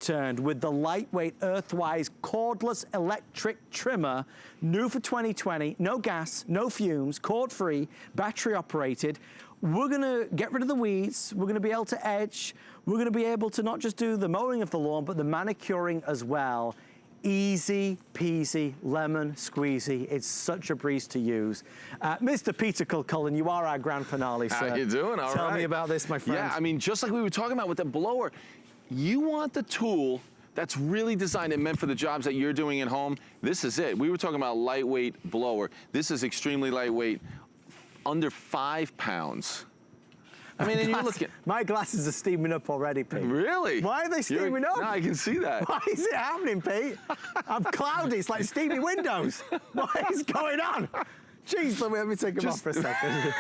turned with the lightweight EARTHWISE cordless electric trimmer, new for 2020, no gas, no fumes, cord-free, battery operated. We're gonna get rid of the weeds, we're gonna be able to edge, we're gonna be able to not just do the mowing of the lawn, but the manicuring as well. Easy peasy, lemon squeezy. It's such a breeze to use. Mr. Peter Kilcullen, you are our grand finale, sir. How you doing? All right. Tell me about this, my friend. Yeah, I mean, just like we were talking about with the blower, you want the tool that's really designed and meant for the jobs that you're doing at home. This is it. We were talking about a lightweight blower. This is extremely lightweight, under 5 pounds. I mean, and you're looking. My glasses are steaming up already, Pete. Really? Why are they steaming up? No, I can see that. Why is it happening, Pete? I'm cloudy. It's like steamy windows. What is going on? Jeez, let me take them off for a second.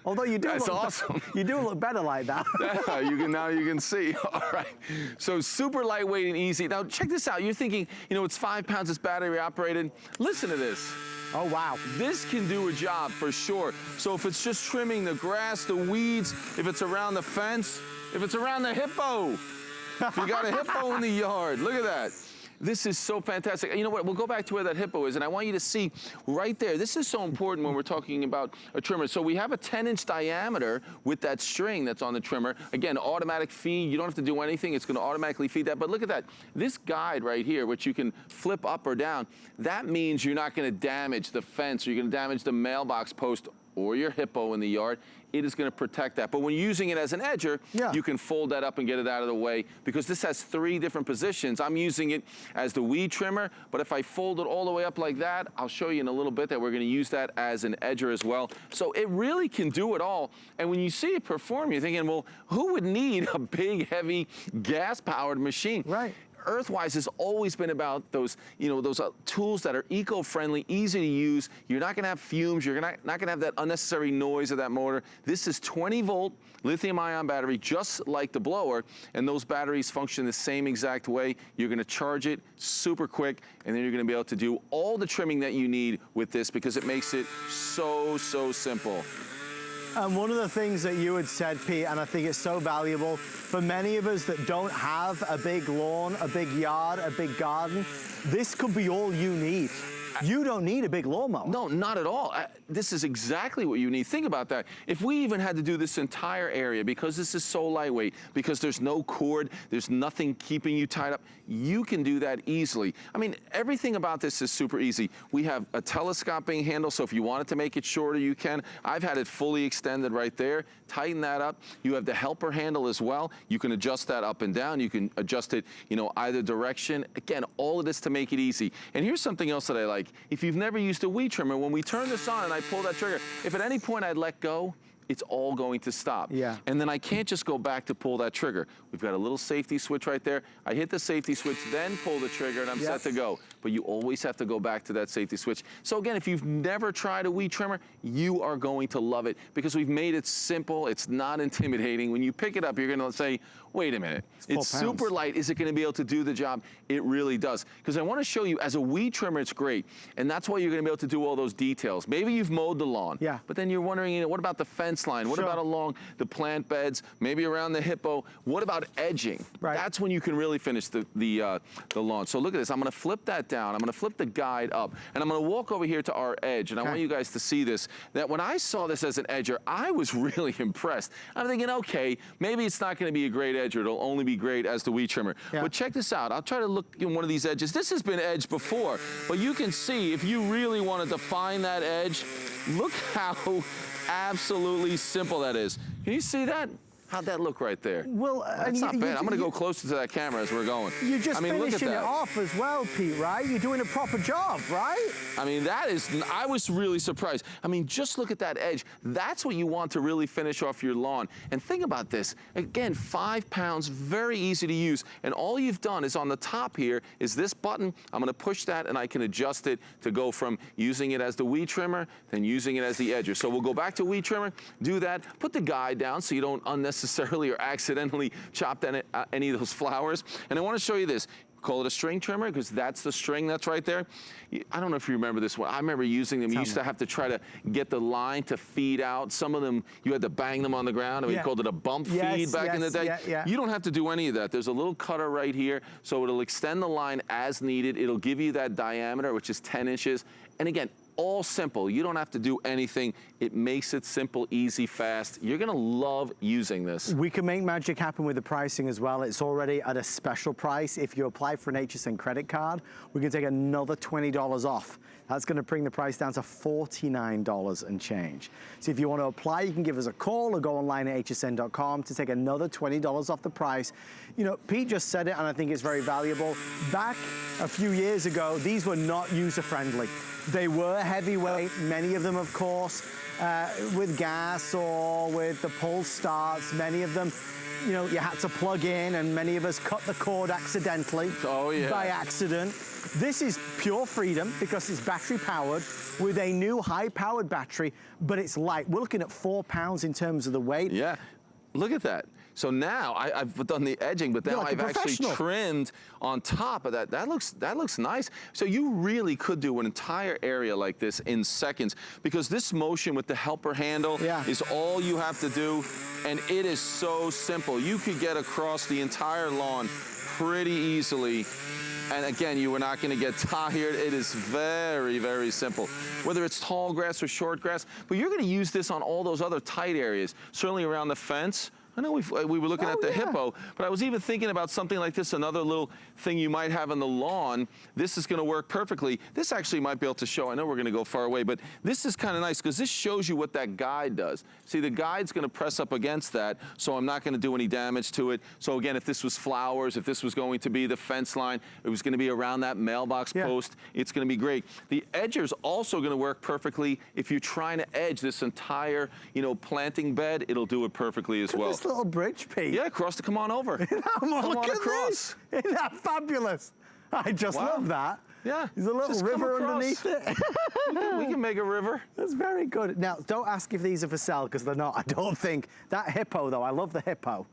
Although you do That's look, awesome. You do look better like that. Now you can see. All right. So super lightweight and easy. Now check this out. You're thinking, you know, it's 5 pounds, it's battery operated. Listen to this. Oh, wow. This can do a job for sure. So if it's just trimming the grass, the weeds, if it's around the fence, if it's around the hippo, if you got a hippo in the yard, look at that. This is so fantastic. You know what, we'll go back to where that hippo is, and I want you to see right there. This is so important when we're talking about a trimmer. So we have a 10-inch diameter with that string that's on the trimmer. Again, automatic feed. You don't have to do anything. It's gonna automatically feed that. But look at that. This guide right here, which you can flip up or down, that means you're not gonna damage the fence, or you're gonna damage the mailbox post or your hippo in the yard. It is gonna protect that. But when you're using it as an edger, you can fold that up and get it out of the way, because this has 3 different positions. I'm using it as the weed trimmer, but if I fold it all the way up like that, I'll show you in a little bit that we're gonna use that as an edger as well. So it really can do it all. And when you see it perform, you're thinking, well, who would need a big, heavy, gas-powered machine? Right. EARTHWISE has always been about those, you know, those tools that are eco-friendly, easy to use. You're not gonna have fumes. You're not gonna have that unnecessary noise of that motor. This is 20-volt lithium-ion battery, just like the blower, and those batteries function the same exact way. You're gonna charge it super quick, and then you're gonna be able to do all the trimming that you need with this, because it makes it so simple. And one of the things that you had said, Pete, and I think it's so valuable for many of us that don't have a big lawn, a big yard, a big garden, this could be all you need. You don't need a big lawnmower. No, not at all. This is exactly what you need. Think about that. If we even had to do this entire area, because this is so lightweight, because there's no cord, there's nothing keeping you tied up, you can do that easily. I mean, everything about this is super easy. We have a telescoping handle, so if you wanted to make it shorter, you can. I've had it fully extended right there. Tighten that up. You have the helper handle as well. You can adjust that up and down. You can adjust it, you know, either direction. Again, all of this to make it easy. And here's something else that I like. If you've never used a weed trimmer, when we turn this on and I pull that trigger, if at any point I'd let go, it's all going to stop. Yeah. And then I can't just go back to pull that trigger. We've got a little safety switch right there. I hit the safety switch, then pull the trigger, and I'm set to go. But you always have to go back to that safety switch. So again, if you've never tried a weed trimmer, you are going to love it, because we've made it simple. It's not intimidating. When you pick it up, you're gonna say, wait a minute, it's super light. Is it gonna be able to do the job? It really does. Because I wanna show you, as a weed trimmer, it's great. And that's why you're gonna be able to do all those details. Maybe you've mowed the lawn, but then you're wondering, you know, what about the fence line? What about along the plant beds? Maybe around the hippo? What about edging? That's when you can really finish the lawn. So look at this. I'm gonna flip that down. I'm gonna flip the guide up. And I'm gonna walk over here to our edge. And I want you guys to see this, that when I saw this as an edger, I was really impressed. I'm thinking, okay, maybe it's not gonna be a great edger. It'll only be great as the weed trimmer. But check this out. I'll try to look in one of these edges. This has been edged before, but you can see, if you really want to define that edge, look how absolutely simple that is. Can you see that? How'd that look right there? Well, that's not bad. I'm going to go closer to that camera as we're going. You're just finishing it off as well, Pete, right? You're doing a proper job, right? I mean, that is, I was really surprised. I mean, just look at that edge. That's what you want to really finish off your lawn. And think about this. Again, 5 pounds, very easy to use. And all you've done is on the top here is this button. I'm going to push that and I can adjust it to go from using it as the weed trimmer, then using it as the edger. So we'll go back to weed trimmer, do that, put the guide down so you don't unnecessarily or accidentally chop any of those flowers. And I want to show you this. Call it a string trimmer because that's the string that's right there. I don't know if you remember this one. I remember using them. You used to have to try to get the line to feed out. Some of them, you had to bang them on the ground. We called it a bump feed back in the day. You don't have to do any of that. There's a little cutter right here, so it'll extend the line as needed. It'll give you that diameter, which is 10 inches. And again, all simple. You don't have to do anything. It makes it simple, easy, fast. You're gonna love using this. We can make magic happen with the pricing as well. It's already at a special price. If you apply for an HSN credit card, we can take another $20 off. That's gonna bring the price down to $49 and change. So if you want to apply, you can give us a call or go online at hsn.com to take another $20 off the price. You know, Pete just said it, and I think it's very valuable. Back a few years ago, these were not user-friendly. They were heavyweight, many of them, of course, with gas or with the pull starts. Many of them, you know, you had to plug in, and many of us cut the cord accidentally by accident. This is pure freedom because it's battery powered with a new high-powered battery, but it's light. We're looking at 4 pounds in terms of the weight. Yeah, look at that. So now I've done the edging, but now I've actually trimmed on top of that. That looks nice. So you really could do an entire area like this in seconds because this motion with the helper handle is all you have to do, and it is so simple. You could get across the entire lawn pretty easily. And again, you are not going to get tired. It is very, very simple. Whether it's tall grass or short grass, but you're going to use this on all those other tight areas, certainly around the fence. I know we were looking at the hippo, but I was even thinking about something like this, another little thing you might have on the lawn. This is going to work perfectly. This actually might be able to show. I know we're going to go far away, but this is kind of nice because this shows you what that guide does. See, the guide's going to press up against that, so I'm not going to do any damage to it. So again, if this was flowers, if this was going to be the fence line, it was going to be around that mailbox post, it's going to be great. The edger's also going to work perfectly. If you're trying to edge this entire, you know, planting bed, it'll do it perfectly as well. Little bridge, Pete. Yeah, come on over. Come on across. Isn't that fabulous? I just love that. Yeah. There's a little river underneath it. we can make a river. That's very good. Now, don't ask if these are for sale, because they're not, I don't think. That hippo, though, I love the hippo.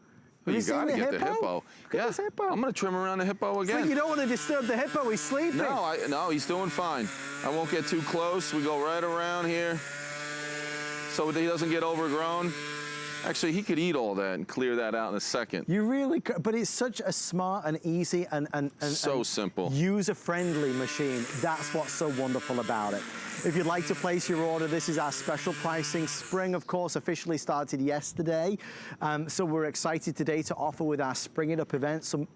Well, you gotta get the hippo. Yeah, hippo. I'm gonna trim around the hippo again. So you don't want to disturb the hippo, he's sleeping. No, he's doing fine. I won't get too close. We go right around here so that he doesn't get overgrown. Actually, he could eat all that and clear that out in a second. You really could, but it's such a smart and easy and so simple, user-friendly machine. That's what's so wonderful about it. If you'd like to place your order, this is our special pricing. Spring, of course, officially started yesterday. So we're excited today to offer with our Spring It Up event some